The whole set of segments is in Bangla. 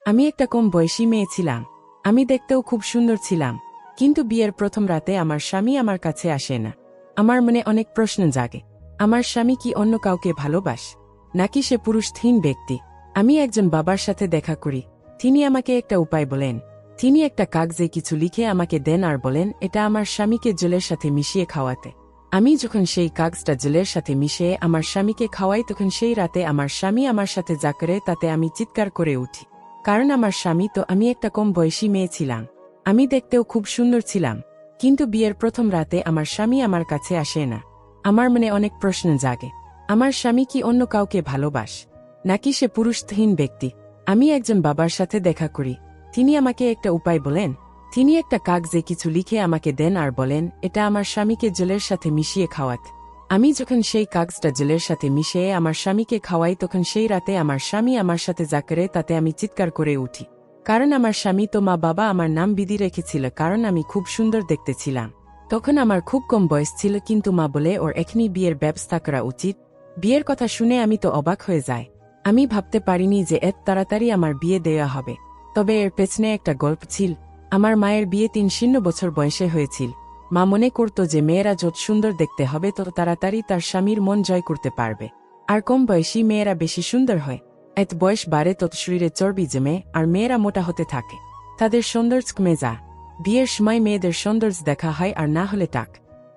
আমি একটা কম বয়সী মেয়ে ছিলাম। আমি দেখতেও খুব সুন্দর ছিলাম, কিন্তু বিয়ের প্রথম রাতে আমার স্বামী আমার কাছে আসে না। আমার মনে অনেক প্রশ্ন জাগে। আমার স্বামী কি অন্য কাউকে ভালোবাস, নাকি সে পুরুষহীন ব্যক্তি? আমি একজন বাবার সাথে দেখা করি। তিনি আমাকে একটা উপায় বলেন। তিনি একটা কাগজে কিছু লিখে আমাকে দেন আর বলেন এটা আমার স্বামীকে জলের সাথে মিশিয়ে খাওয়াতে। আমি যখন সেই কাগজটা জলের সাথে মিশিয়ে আমার স্বামীকে খাওয়াই, তখন সেই রাতে আমার স্বামী আমার সাথে যা করে তাতে আমি চিৎকার করে উঠি। কারণ আমার স্বামী তো আমি একটা কম বয়সী মেয়ে ছিলাম। আমি দেখতেও খুব সুন্দর ছিলাম, কিন্তু বিয়ের প্রথম রাতে আমার স্বামী আমার কাছে আসে না। আমার মনে অনেক প্রশ্ন জাগে। আমার স্বামী কি অন্য কাউকে ভালোবাস, নাকি সে পুরুষহীন ব্যক্তি? আমি একজন বাবার সাথে দেখা করি। তিনি আমাকে একটা উপায় বলেন। তিনি একটা কাগজে কিছু লিখে আমাকে দেন আর বলেন এটা আমার স্বামীকে জলের সাথে মিশিয়ে খাওয়াতে। আমি যখন সেই কাগজটা জলের সাথে মিশিয়ে আমার স্বামীকে খাওয়াই, তখন সেই রাতে আমার স্বামী আমার সাথে যা করে তাতে আমি চিৎকার করে উঠি। কারণ আমার স্বামী তো মা বাবা আমার নাম বিধি রেখেছিল, কারণ আমি খুব সুন্দর দেখতে ছিলাম। তখন আমার খুব কম বয়স ছিল, কিন্তু মা বলে ওর এখনই বিয়ের ব্যবস্থা করা উচিত। বিয়ের কথা শুনে আমি তো অবাক হয়ে যাই। আমি ভাবতে পারিনি যে এত তাড়াতাড়ি আমার বিয়ে দেওয়া হবে। তবে এর পেছনে একটা গল্প ছিল। আমার মায়ের বিয়ে ৩০ বছর বয়সে হয়েছিল। মা মনে করত যে মেয়েরা যত সুন্দর দেখতে হবে তত তাড়াতাড়ি তার স্বামীর মন জয় করতে পারবে, আর কম বয়সী মেয়েরা বেশি সুন্দর হয়। এত বয়স বাড়ে তত শরীরে চর্বি জমে আর মেয়েরা মোটা হতে থাকে। তাদের সৌন্দর্য কমে যায়। বিয়ের সময় মেয়েদের সৌন্দর্য দেখা হয়, আর না হলে টাক।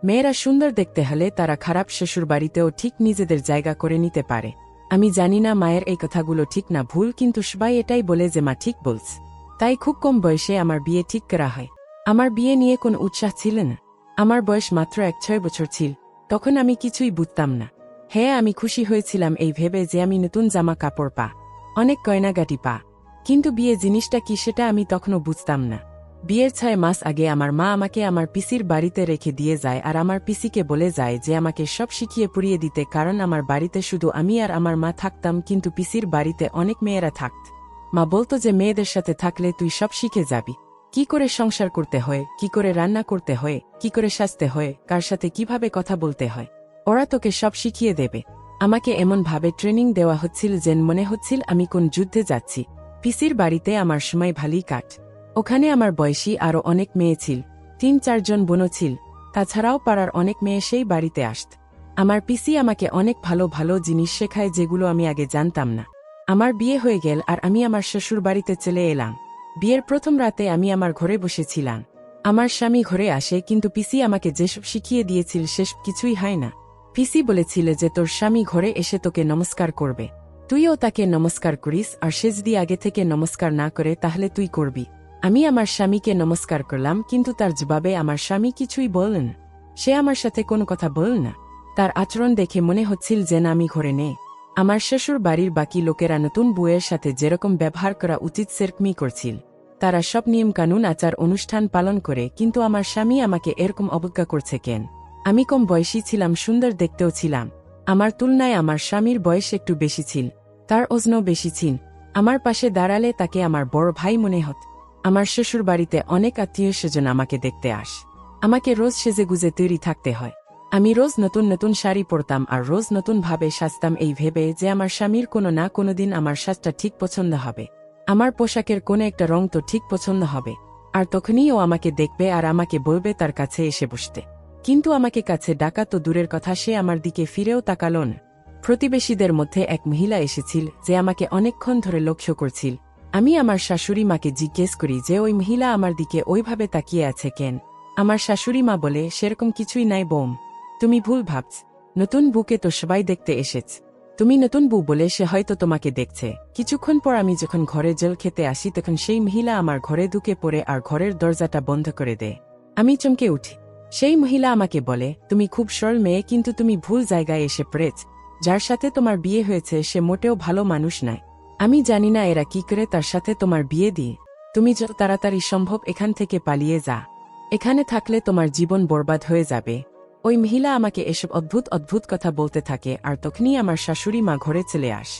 মেয়েরা সুন্দর দেখতে হলে তারা খারাপ শ্বশুর বাড়িতেও ঠিক নিজেদের জায়গা করে নিতে পারে। আমি জানি না মায়ের এই কথাগুলো ঠিক না ভুল, কিন্তু সবাই এটাই বলে যে মা ঠিক বলছে। তাই খুব কম বয়সে আমার বিয়ে ঠিক করা হয়। আমার বিয়ে নিয়ে কোনো উৎসাহ ছিল না। আমার বয়স মাত্র ৬ বছর ছিল। তখন আমি কিছুই বুঝতাম না। হ্যাঁ, আমি খুশি হয়েছিলাম এই ভেবে যে আমি নতুন জামা কাপড় পা, অনেক গয়নাগাটি পা। কিন্তু বিয়ে জিনিসটা কি সেটা আমি তখনও বুঝতাম না। বিয়ের ৬ মাস আগে আমার মা আমাকে আমার পিসির বাড়িতে রেখে দিয়ে যায়, আর আমার পিসিকে বলে যায় যে আমাকে সব শিখিয়ে পুড়িয়ে দিতে, কারণ আমার বাড়িতে শুধু আমি আর আমার মা থাকতাম, কিন্তু পিসির বাড়িতে অনেক মেয়েরা থাকত। মা বলতো যে মেয়েদের সাথে থাকলে তুই সব শিখে যাবি। কি করে সংসার করতে হয়, কি করে রান্না করতে হয়, কি করে সাজতে হয়, কার সাথে কিভাবে কথা বলতে হয়, ওরা তোকে সব শিখিয়ে দেবে। আমাকে এমন ভাবে ট্রেনিং দেওয়া হচ্ছিল যেন মনে হচ্ছিল আমি কোন যুদ্ধে যাচ্ছি। পিসির বাড়িতে আমার সময় ভালোই কাট। ওখানে আমার বয়সী আরও অনেক মেয়ে ছিল। ৩-৪ জন বোনও ছিল। তাছাড়াও পাড়ার অনেক মেয়ে সেই বাড়িতে আসত। আমার পিসি আমাকে অনেক ভালো ভালো জিনিস শেখায় যেগুলো আমি আগে জানতাম না। আমার বিয়ে হয়ে গেল আর আমি আমার শ্বশুর বাড়িতে চলে এলাম। বিয়ের প্রথম রাতে আমি আমার ঘরে বসেছিলাম। আমার স্বামী ঘরে আসে, কিন্তু পিসি আমাকে যেসব শিখিয়ে দিয়েছিল সেসব কিছুই হয় না। পিসি বলেছিল যে তোর স্বামী ঘরে এসে তোকে নমস্কার করবে, তুইও তাকে নমস্কার করিস, আর সে যদি আগে থেকে নমস্কার না করে তাহলে তুই করবি। আমি আমার স্বামীকে নমস্কার করলাম, কিন্তু তার জবাবে আমার স্বামী কিছুই বললেন। সে আমার সাথে কোনো কথা বলল না। তার আচরণ দেখে মনে হচ্ছিল যে না, আমি ঘরে নেই। আমার শ্বশুর বাড়ির বাকি লোকেরা নতুন বউয়ের সাথে যেরকম ব্যবহার করা উচিত সেরকমই করছিল। তারা সব নিয়ম কানুন আচার অনুষ্ঠান পালন করে, কিন্তু আমার স্বামী আমাকে এরকম অবজ্ঞা করছে কেন? আমি কম বয়সী ছিলাম, সুন্দর দেখতেও ছিলাম। আমার তুলনায় আমার স্বামীর বয়স একটু বেশি ছিল, তার ওজনও বেশি ছিল। আমার পাশে দাঁড়ালে তাকে আমার বড় ভাই মনে হত। আমার শ্বশুর বাড়িতে অনেক আত্মীয় স্বজন আমাকে দেখতে আস। আমাকে রোজ সেজেগুজে তৈরি থাকতে হয়। আমি রোজ নতুন নতুন শাড়ি পরতাম আর রোজ নতুন ভাবে সাজতাম, এই ভেবে যে আমার স্বামীর কোনো না কোনো দিন আমার সাজটা ঠিক পছন্দ হবে। আমার পোশাকের কোনো একটা রং তো ঠিক পছন্দ হবে, আর তখনই ও আমাকে দেখবে আর আমাকে বলবে তার কাছে এসে বসতে। কিন্তু আমাকে কাছে ডাকা তো দূরের কথা, সে আমার দিকে ফিরেও তাকালো না। প্রতিবেশীদের মধ্যে এক মহিলা এসেছিল যে আমাকে অনেকক্ষণ ধরে লক্ষ্য করছিল। আমি আমার শাশুড়ি মাকে জিজ্ঞেস করি যে ওই মহিলা আমার দিকে ওইভাবে তাকিয়ে আছে কেন। আমার শাশুড়ি মা বলে, সেরকম কিছুই নাই বোম, তুমি ভুল ভাবছ। নতুন বুকে তো সবাই দেখতে এসেছ। তুমি নতুন বউ বলে সে হয়তো তোমাকে দেখছে। কিছুক্ষণ পর আমি যখন ঘরে জল খেতে আসি, তখন সেই মহিলা আমার ঘরে ঢুকে পড়ে আর ঘরের দরজাটা বন্ধ করে দেয়। আমি চমকে উঠি। সেই মহিলা আমাকে বলে, তুমি খুব সরল মেয়ে, কিন্তু তুমি ভুল জায়গায় এসে পড়েছ। যার সাথে তোমার বিয়ে হয়েছে সে মোটেও ভালো মানুষ নয়। আমি জানি না এরা কি করে তার সাথে তোমার বিয়ে দিয়ে। তুমি যত তাড়াতাড়ি সম্ভব এখান থেকে পালিয়ে যা। এখানে থাকলে তোমার জীবন বরবাদ হয়ে যাবে। ওই মহিলা আমাকে এসব অদ্ভুত অদ্ভুত কথা বলতে থাকে, আর তখনই আমার শাশুড়ি মা ঘরে চলে আস।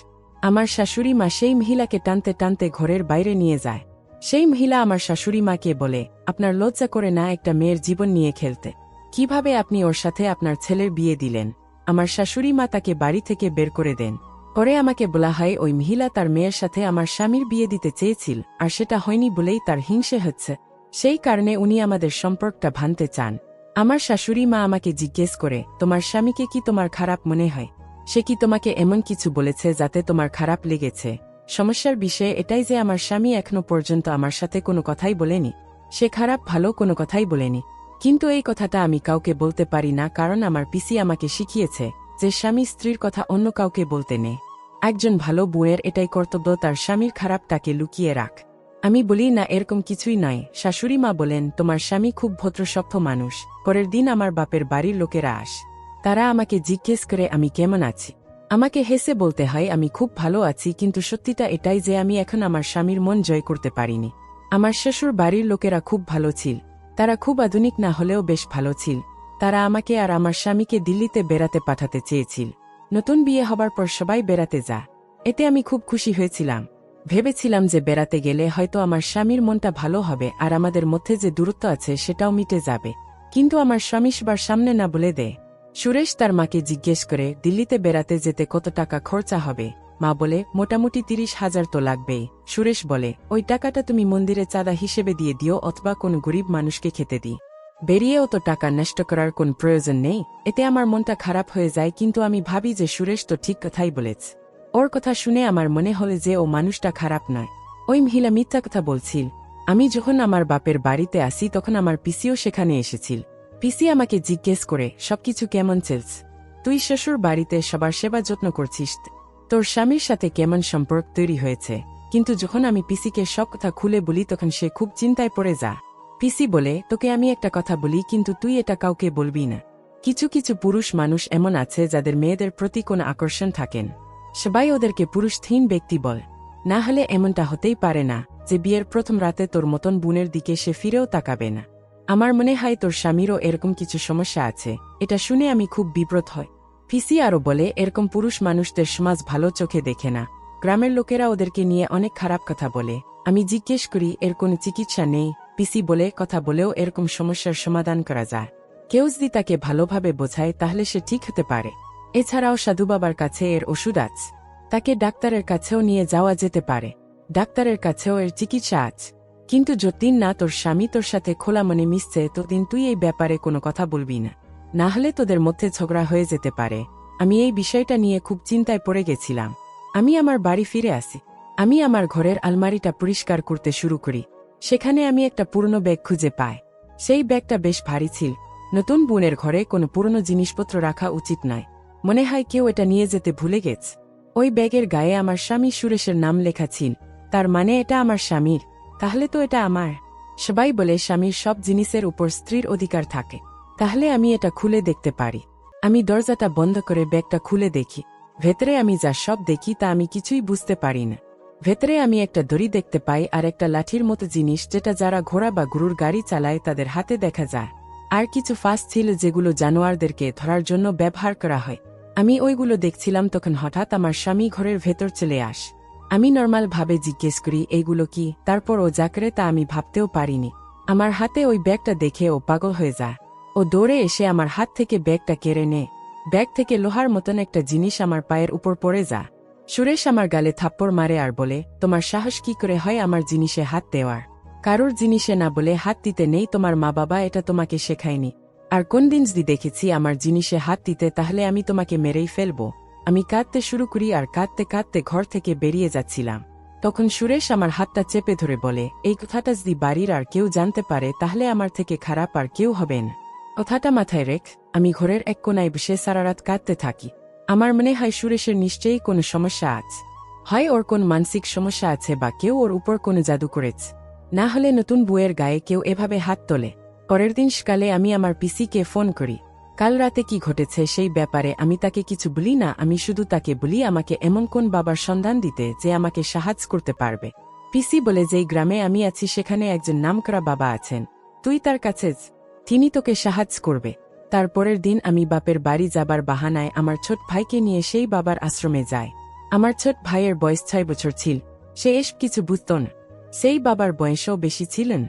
আমার শাশুড়ি মা সেই মহিলাকে টানতে টানতে ঘরের বাইরে নিয়ে যায়। সেই মহিলা আমার শাশুড়ি মাকে বলে, আপনার লজ্জা করে না একটা মেয়ের জীবন নিয়ে খেলতে? কিভাবে আপনি ওর সাথে আপনার ছেলের বিয়ে দিলেন? আমার শাশুড়ি মা তাকে বাড়ি থেকে বের করে দেন। পরে আমাকে বলা হয় ওই মহিলা তার মেয়ের সাথে আমার স্বামীর বিয়ে দিতে চেয়েছিল, আর সেটা হয়নি বলেই তার হিংসে হচ্ছে। সেই কারণে উনি আমাদের সম্পর্কটা ভাঙতে চান। আমার শাশুড়ি মা আমাকে জিজ্ঞেস করে, তোমার স্বামীকে কি তোমার খারাপ মনে হয়? সে কি তোমাকে এমন কিছু বলেছে যাতে তোমার খারাপ লেগেছে? সমস্যার বিষয় এটাই যে আমার স্বামী এখনো পর্যন্ত আমার সাথে কোনো কথাই বলেনি। সে খারাপ ভালো কোনো কথাই বলেনি। কিন্তু এই কথাটা আমি কাউকে বলতে পারি না, কারণ আমার পিসি আমাকে শিখিয়েছে যে স্বামী স্ত্রীর কথা অন্য কাউকে বলতে নেই। একজন ভালো বউয়ের এটাই কর্তব্য তার স্বামীর খারাপটাকে লুকিয়ে রাখ। আমি বলি না এরকম কিছুই নয়। শাশুড়ি মা বলেন, তোমার স্বামী খুব ভদ্রসভ্য মানুষ। পরের দিন আমার বাপের বাড়ির লোকেরা আস। তারা আমাকে জিজ্ঞেস করে আমি কেমন আছি। আমাকে হেসে বলতে হয় আমি খুব ভালো আছি, কিন্তু সত্যিটা এটাই যে আমি এখন আমার স্বামীর মন জয় করতে পারিনি। আমার শ্বশুর বাড়ির লোকেরা খুব ভালো ছিল। তারা খুব আধুনিক না হলেও বেশ ভালো ছিল। তারা আমাকে আর আমার স্বামীকে দিল্লিতে বেড়াতে পাঠাতে চেয়েছিল। নতুন বিয়ে হবার পর সবাই বেড়াতে যা, এতে আমি খুব খুশি হয়েছিলাম। ভেবেছিলাম যে বেড়াতে গেলে হয়তো আমার স্বামীর মনটা ভালো হবে আর আমাদের মধ্যে যে দূরত্ব আছে সেটাও মিটে যাবে। কিন্তু আমার স্বামী সবার সামনে না বলে দেয়। সুরেশ তার মাকে জিজ্ঞেস করে, দিল্লিতে বেড়াতে যেতে কত টাকা খরচা হবে? মা বলে, মোটামুটি 30,000 তো লাগবেই। সুরেশ বলে, ওই টাকাটা তুমি মন্দিরে চাঁদা হিসেবে দিয়ে দিও অথবা কোনো গরিব মানুষকে খেতে দিই। বেরিয়েও তো টাকা নষ্ট করার কোন প্রয়োজন নেই। এতে আমার মনটা খারাপ হয়ে যায়, কিন্তু আমি ভাবি যে সুরেশ তো ঠিক কথাই বলেছে। ওর কথা শুনে আমার মনে হলো যে ও মানুষটা খারাপ নয়। ওই মহিলা মিথ্যা কথা বলছিল। আমি যখন আমার বাপের বাড়িতে আসি তখন আমার পিসিও সেখানে এসেছিল। পিসি আমাকে জিজ্ঞেস করে, সবকিছু কেমন চলছে? তুই শ্বশুর বাড়িতে সবার সেবা যত্ন করছিস, তোর স্বামীর সাথে কেমন সম্পর্ক তৈরি হয়েছে? কিন্তু যখন আমি পিসিকে সব কথা খুলে বলি তখন সে খুব চিন্তায় পড়ে যা। পিসি বলে, তোকে আমি একটা কথা বলি, কিন্তু তুই এটা কাউকে বলবি না। কিছু কিছু পুরুষ মানুষ এমন আছে যাদের মেয়েদের প্রতি কোনো আকর্ষণ থাকেন। সবাই ওদেরকে পুরুষহীন ব্যক্তি বল। না হলে এমনটা হতেই পারে না যে বিয়ের প্রথম রাতে তোর মতন বোনের দিকে সে ফিরেও তাকাবে না। আমার মনে হয় তোর স্বামীরও এরকম কিছু সমস্যা আছে। এটা শুনে আমি খুব বিব্রত হই। পিসি আরও বলে, এরকম পুরুষ মানুষদের সমাজ ভালো চোখে দেখে না। গ্রামের লোকেরা ওদেরকে নিয়ে অনেক খারাপ কথা বলে। আমি জিজ্ঞেস করি, এর কোনো চিকিৎসা নেই? পিসি বলে, কথা বলেও এরকম সমস্যার সমাধান করা যায়। কেউ যদি তাকে ভালোভাবে বোঝায় তাহলে সে ঠিক হতে পারে। এছাড়াও সাধু বাবার কাছে এর ওষুধ আছে। তাকে ডাক্তারের কাছেও নিয়ে যাওয়া যেতে পারে। ডাক্তারের কাছেও এর চিকিৎসা আছে। কিন্তু যতদিন না তোর স্বামী তোর সাথে খোলা মনে মিশছে ততদিন তুই এই ব্যাপারে কোনো কথা বলবি না। না হলে তোদের মধ্যে ঝগড়া হয়ে যেতে পারে। আমি এই বিষয়টা নিয়ে খুব চিন্তায় পড়ে গেছিলাম। আমি আমার বাড়ি ফিরে আসি। আমি আমার ঘরের আলমারিটা পরিষ্কার করতে শুরু করি। সেখানে আমি একটা পুরনো ব্যাগ খুঁজে পাই। সেই ব্যাগটা বেশ ভারী ছিল। নতুন বোনের ঘরে কোনো পুরনো জিনিসপত্র রাখা উচিত নয়। মনে হয় কেউ এটা নিয়ে যেতে ভুলে গেছে। ওই ব্যাগের গায়ে আমার স্বামী সুরেশের নাম লেখা ছিল। তার মানে এটা আমার স্বামীর। তাহলে তো এটা আমার। সবাই বলে স্বামীর সব জিনিসের উপর স্ত্রীর অধিকার থাকে। তাহলে আমি এটা খুলে দেখতে পারি। আমি দরজাটা বন্ধ করে ব্যাগটা খুলে দেখি। ভেতরে আমি যা সব দেখি তা আমি কিছুই বুঝতে পারি না। ভেতরে আমি একটা দড়ি দেখতে পাই আর একটা লাঠির মতো জিনিস, যেটা যারা ঘোড়া বা গরুর গাড়ি চালায় তাদের হাতে দেখা যায়। আর কিছু ফাঁস ছিল যেগুলো জানোয়ারদেরকে ধরার জন্য ব্যবহার করা হয়। আমি ওইগুলো দেখছিলাম, তখন হঠাৎ আমার স্বামী ঘরের ভেতর চলে আস। আমি নর্মাল ভাবে জিজ্ঞেস করি, এইগুলো কি? তারপর ও যা করে তা আমি ভাবতেও পারিনি। আমার হাতে ওই ব্যাগটা দেখে ও পাগল হয়ে যায়। ও দৌড়ে এসে আমার হাত থেকে ব্যাগটা কেড়ে নেয়। ব্যাগ থেকে লোহার মতন একটা জিনিস আমার পায়ের উপর পড়ে যায়। সুরেশ আমার গালে থাপ্পড় মারে আর বলে, তোমার সাহস কি করে হয় আমার জিনিসে হাত দেওয়ার? কারোর জিনিসে না বলে হাত দিতে নেই, তোমার মা বাবা এটা তোমাকে শেখায়নি। আর কোন দিন যদি দেখেছি আমার জিনিসে হাত দিতে তাহলে আমি তোমাকে মেরেই ফেলবো। আমি কাঁদতে শুরু করি আর কাঁদতে কাঁদতে ঘর থেকে বেরিয়ে যাচ্ছিলাম। তখন সুরেশ আমার হাতটা চেপে ধরে বলে, এই কথাটা যদি বাড়ির আর কেউ জানতে পারে তাহলে আমার থেকে খারাপ আর কেউ হবেন। কথাটা মাথায় রেখ আমি ঘরের এক কোনায় বসে সারা রাত কাঁদতে থাকি। আমার মনে হয় সুরেশের নিশ্চয়ই কোনো সমস্যা আছে। হয় ওর কোন মানসিক সমস্যা আছে বা কেউ ওর উপর কোনো জাদু করেছে। না হলে নতুন বউয়ের গায়ে কেউ এভাবে হাত তোলে। পরের দিন সকালে আমি আমার পিসিকে ফোন করি। কাল রাতে কি ঘটেছে সেই ব্যাপারে আমি তাকে কিছু বলি না। আমি শুধু তাকে বলি আমাকে এমন কোন বাবার সন্ধান দিতে যে আমাকে সাহায্য করতে পারবে। পিসি বলে, যেই গ্রামে আমি আছি সেখানে একজন নামকরা বাবা আছেন, তুই তার কাছে তিনি তোকে সাহায্য করবে। তারপরের দিন আমি বাপের বাড়ি যাবার বাহানায় আমার ছোট ভাইকে নিয়ে সেই বাবার আশ্রমে যায়। আমার ছোট ভাইয়ের বয়স 6 বছর ছিল। সে এসব কিছু বুঝত না। সেই বাবার বয়সও বেশি ছিলেন।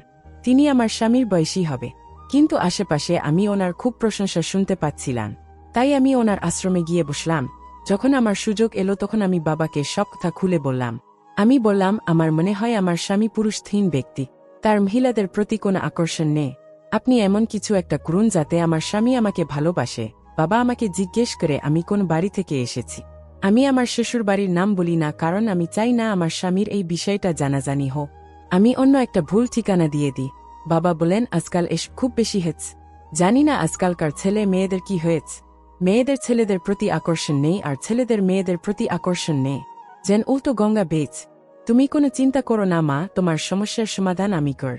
তিনি আমার স্বামীর বয়সী হবে। কিন্তু আশেপাশে আমি ওনার খুব প্রশংসা শুনতে পাচ্ছিলাম। তাই আমি ওনার আশ্রমে গিয়ে বসলাম। যখন আমার সুযোগ এলো তখন আমি বাবাকে সব কথা খুলে বললাম। আমি বললাম, আমার মনে হয় আমার স্বামী পুরুষহীন ব্যক্তি, তার মহিলাদের প্রতি কোনো আকর্ষণ নেই। আপনি এমন কিছু একটা করুন যাতে আমার স্বামী আমাকে ভালোবাসে। বাবা আমাকে জিজ্ঞেস করে আমি কোন বাড়ি থেকে এসেছি। আমি আমার শ্বশুর বাড়ির নাম বলি না, কারণ আমি চাই না আমার স্বামীর এই বিষয়টা জানাজানি হোক। আমি অন্য একটা ভুল ঠিকানা দিয়ে দিই। বাবা বলেন, আজকাল এসব খুব বেশি হচ্ছে। জানি না আজকালকার ছেলে মেয়েদের কি হয়েছে। মেয়েদের ছেলেদের প্রতি আকর্ষণ নেই আর ছেলেদের মেয়েদের প্রতি আকর্ষণ নেই, যেন উল্টো গঙ্গা বেচ। তুমি কোনো চিন্তা করো না মা, তোমার সমস্যার সমাধান আমি কর।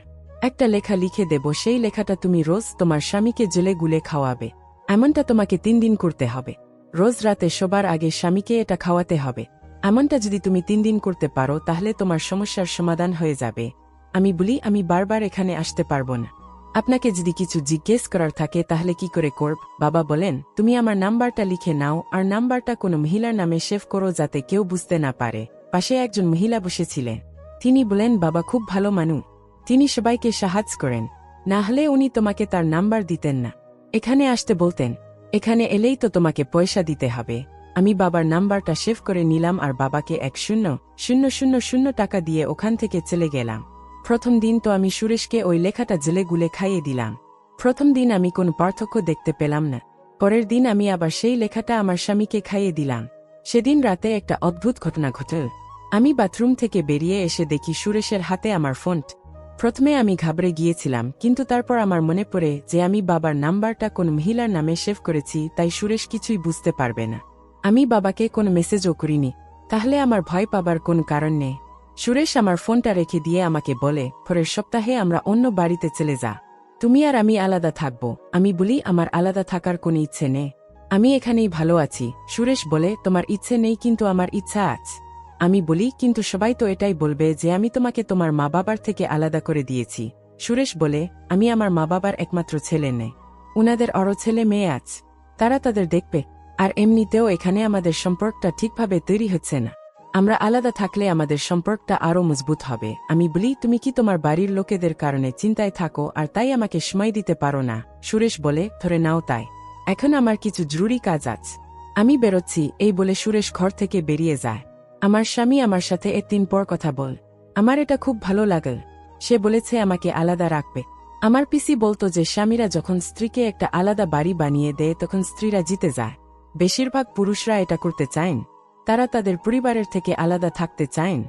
একটা লেখা লিখে দেব, সেই লেখাটা তুমি রোজ তোমার স্বামীকে জেলে গুলে খাওয়াবে। এমনটা তোমাকে 3 দিন করতে হবে। রোজ রাতে শোবার আগে স্বামীকে এটা খাওয়াতে হবে। এমনটা যদি তুমি 3 দিন করতে পারো তাহলে তোমার সমস্যার সমাধান হয়ে যাবে। আমি বলি, আমি বারবার এখানে আসতে পারবো না। আপনাকে যদি কিছু জিজ্ঞেস করার থাকে তাহলে কি করে করব? বাবা বলেন, তুমি আমার নাম্বারটা লিখে নাও আর নাম্বারটা কোনো মহিলার নামে সেভ করো যাতে কেউ বুঝতে না পারে। পাশে একজন মহিলা বসেছিলেন। তিনি বলেন, বাবা খুব ভালো মানুষ, তিনি সবাইকে সাহায্য করেন, না হলে উনি তোমাকে তার নাম্বার দিতেন না। এখানে আসতে বলতেন। এখানে এলেই তো তোমাকে পয়সা দিতে হবে। আমি বাবার নাম্বারটা সেভ করে নিলাম আর বাবাকে 1,000,000 টাকা দিয়ে ওখান থেকে চলে গেলাম। প্রথম দিন তো আমি সুরেশকে ওই লেখাটা জেলে গুলে খাইয়ে দিলাম। প্রথম দিন আমি কোনো পার্থক্য দেখতে পেলাম না। পরের দিন আমি আবার সেই লেখাটা আমার স্বামীকে খাইয়ে দিলাম। সেদিন রাতে একটা অদ্ভুত ঘটনা ঘটল। আমি বাথরুম থেকে বেরিয়ে এসে দেখি সুরেশের হাতে আমার ফোন। প্রথমে আমি ঘাবড়ে গিয়েছিলাম, কিন্তু তারপর আমার মনে পড়ে যে আমি বাবার নাম্বারটা কোন মহিলার নামে সেভ করেছি, তাই সুরেশ কিছুই বুঝতে পারবে না। আমি বাবাকে কোনো মেসেজও করিনি, তাহলে আমার ভয় পাবার কোন কারণ নেই। সুরেশ আমার ফোনটা রেখে দিয়ে আমাকে বলে, পরের সপ্তাহে আমরা অন্য বাড়িতে চলে যা, তুমি আর আমি আলাদা থাকব। আমি বলি, আমার আলাদা থাকার কোনো ইচ্ছে নেই, আমি এখানেই ভালো আছি। সুরেশ বলে, তোমার ইচ্ছে নেই কিন্তু আমার ইচ্ছা আছে। আমি বলি, কিন্তু সবাই তো এটাই বলবে যে আমি তোমাকে তোমার মা বাবার থেকে আলাদা করে দিয়েছি। সুরেশ বলে, আমি আমার মা বাবার একমাত্র ছেলে নেই, উনাদের আরও ছেলে মেয়ে আছে, তারা তাদের দেখবে। আর এমনিতেও এখানে আমাদের সম্পর্কটা ঠিকভাবে তৈরি হচ্ছে না, আমরা আলাদা থাকলে আমাদের সম্পর্কটা আরও মজবুত হবে। আমি বলি, তুমি কি তোমার বাড়ির লোকেদের কারণে চিন্তায় থাকো আর তাই আমাকে সময় দিতে পারো না? সুরেশ বলে, ধরে নাও তাই, এখন আমার কিছু জরুরি কাজ আছে, আমি বেরোচ্ছি। এই বলে সুরেশ ঘর থেকে বেরিয়ে যায়। আমার স্বামী আমার সাথে 1 দিন পর কথা বল। আমার এটা খুব ভালো লাগল। সে বলেছে আমাকে আলাদা রাখবে। আমার পিসি বলতো যে স্বামীরা যখন স্ত্রীকে একটা আলাদা বাড়ি বানিয়ে দেয় তখন স্ত্রীরা জিতে যায়। বেশিরভাগ পুরুষরা এটা করতে চান, তারা তাদের পরিবারের থেকে আলাদা থাকতে চান।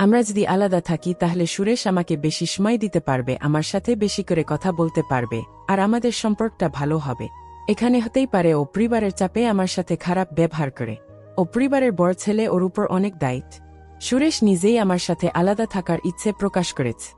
আমরা যদি আলাদা থাকি তাহলে সুরেশ আমাকে বেশি সময় দিতে পারবে, আমার সাথে বেশি করে কথা বলতে পারবে, আর আমাদের সম্পর্কটা ভালো হবে। এখানে হতেই পারে ও পরিবারের চাপে আমার সাথে খারাপ ব্যবহার করে। ও পরিবারের বড় ছেলে, ওর উপর অনেক দায়িত্ব। সুরেশ নিজেই আমার সাথে আলাদা থাকার ইচ্ছে প্রকাশ করেছে,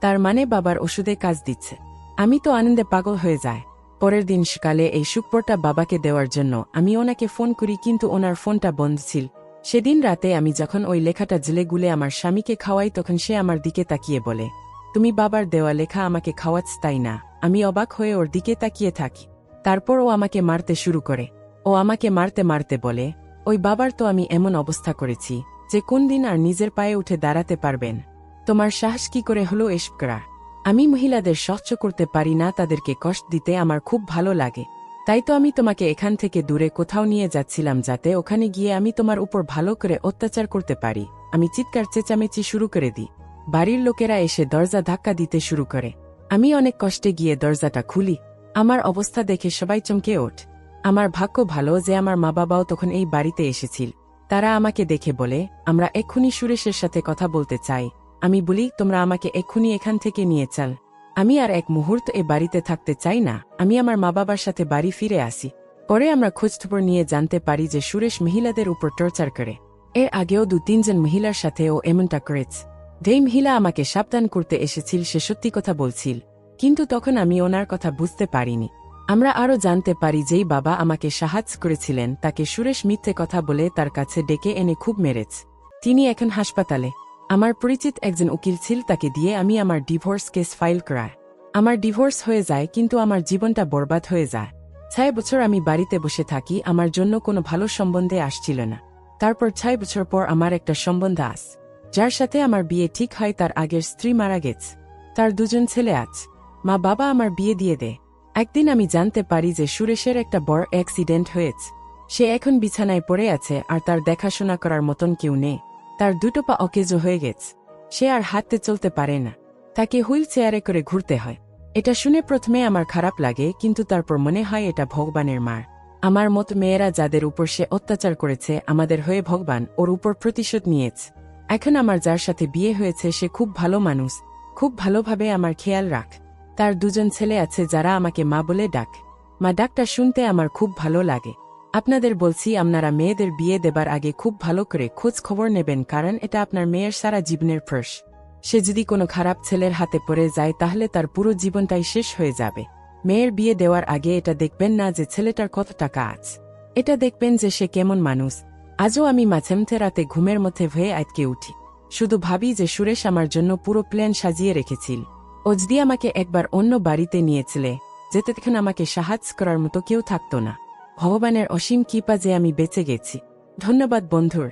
তার মানে বাবার ওষুধে কাজ দিচ্ছে। আমি তো আনন্দে পাগল হয়ে যায়। পরের দিন সকালে এই সুখবরটা বাবাকে দেওয়ার জন্য আমি ওনাকে ফোন করি, কিন্তু ওনার ফোনটা বন্ধ ছিল। সেদিন রাতে আমি যখন ওই লেখাটা জেলে গুলে আমার স্বামীকে খাওয়াই তখন সে আমার দিকে তাকিয়ে বলে, তুমি বাবার দেওয়া লেখা আমাকে খাওয়াচ্ছ তাই না? আমি অবাক হয়ে ওর দিকে তাকিয়ে থাকি। তারপর ও আমাকে মারতে শুরু করে। ও আমাকে মারতে মারতে বলে, ওই বাবার তো আমি এমন অবস্থা করেছি যে কোন দিন আর নিজের পায়ে উঠে দাঁড়াতে পারবেন। তোমার সাহস কি করে হলো এসব করা? আমি মহিলাদের সহ্য করতে পারি না, তাদেরকে কষ্ট দিতে আমার খুব ভালো লাগে। তাই তো আমি তোমাকে এখান থেকে দূরে কোথাও নিয়ে যাচ্ছিলাম, যাতে ওখানে গিয়ে আমি তোমার উপর ভালো করে অত্যাচার করতে পারি। আমি চিৎকার চেঁচামেচি শুরু করে দিই। বাড়ির লোকেরা এসে দরজা ধাক্কা দিতে শুরু করে। আমি অনেক কষ্টে গিয়ে দরজাটা খুলি। আমার অবস্থা দেখে সবাই চমকে ওঠ। আমার ভাগ্য ভালো যে আমার মা বাবাও তখন এই বাড়িতে এসেছিল। তারা আমাকে দেখে বলে, আমরা এক্ষুনি সুরেশের সাথে কথা বলতে চাই। আমি বলি, তোমরা আমাকে এক্ষুনি এখান থেকে নিয়ে চল, আমি আর এক মুহূর্ত এ বাড়িতে থাকতে চাই না, আমি আমার মা বাবার সাথে বাড়ি ফিরে আসি। পরে আমরা খোঁজখবর নিয়ে জানতে পারি যে সুরেশ মহিলাদের উপর টর্চার করে। এর আগেও 2-3 জন মহিলার সাথে ও এমনটা করেছে। যেই মহিলা আমাকে সাবধান করতে এসেছিল সে সত্যি কথা বলছিল, কিন্তু তখন আমি ওনার কথা বুঝতে পারিনি। আমরা আরও জানতে পারি যেই বাবা আমাকে সাহায্য করেছিলেন তাকে সুরেশ মিথ্যে কথা বলে তার কাছে ডেকে এনে খুব মেরেছে। তিনি এখন হাসপাতালে। আমার পরিচিত একজন উকিল ছিল, তাকে দিয়ে আমি আমার ডিভোর্স কেস ফাইল করাই। আমার ডিভোর্স হয়ে যায়, কিন্তু আমার জীবনটা বরবাদ হয়ে যায়। 6 বছর আমি বাড়িতে বসে থাকি, আমার জন্য কোনো ভালো সম্বন্ধে আসছিল না। তারপর 6 বছর পর আমার একটা সম্বন্ধ আস, যার সাথে আমার বিয়ে ঠিক হয়। তার আগের স্ত্রী মারা গেছে, তার 2 জন ছেলে আছে। মা বাবা আমার বিয়ে দিয়ে দেয়। একদিন আমি জানতে পারি যে সুরেশের একটা বড় অ্যাক্সিডেন্ট হয়েছে। সে এখন বিছানায় পড়ে আছে আর তার দেখাশোনা করার মতন কেউ নেই। তার দুটো পা অকেজো হয়ে গেছে, সে আর হাঁটতে চলতে পারে না, তাকে হুইল চেয়ারে করে ঘুরতে হয়। এটা শুনে প্রথমে আমার খারাপ লাগে, কিন্তু তারপর মনে হয় এটা ভগবানের মার। আমার মতো মেয়েরা যাদের উপর সে অত্যাচার করেছে, আমাদের হয়ে ভগবান ওর উপর প্রতিশোধ নিয়েছে। এখন আমার যার সাথে বিয়ে হয়েছে সে খুব ভালো মানুষ, খুব ভালোভাবে আমার খেয়াল রাখ। তার দুজন ছেলে আছে যারা আমাকে মা বলে ডাক। মা ডাকটা শুনতে আমার খুব ভালো লাগে। আপনাদের বলছি, আপনারা মেয়েদের বিয়ে দেবার আগে খুব ভালো করে খোঁজ খবর নেবেন, কারণ এটা আপনার মেয়ের সারা জীবনের প্রশ্ন। সে যদি কোনো খারাপ ছেলের হাতে পড়ে যায় তাহলে তার পুরো জীবনটাই শেষ হয়ে যাবে। মেয়ের বিয়ে দেওয়ার আগে এটা দেখবেন না যে ছেলেটার কত টাকা আছে, এটা দেখবেন যে সে কেমন মানুষ। আজও আমি মাঝেমধ্যে রাতে ঘুমের মধ্যে ভয়ে আটকে উঠি, শুধু ভাবি যে সুরেশ আমার জন্য পুরো প্ল্যান সাজিয়ে রেখেছিল। ও যদি আমাকে একবার অন্য বাড়িতে নিয়েছিলে, যেতে তখন আমাকে সাহায্য করার মতো কেউ থাকতো না। ভগবানের অসীম কৃপা যে আমি বেঁচে গেছি। ধন্যবাদ বন্ধুর।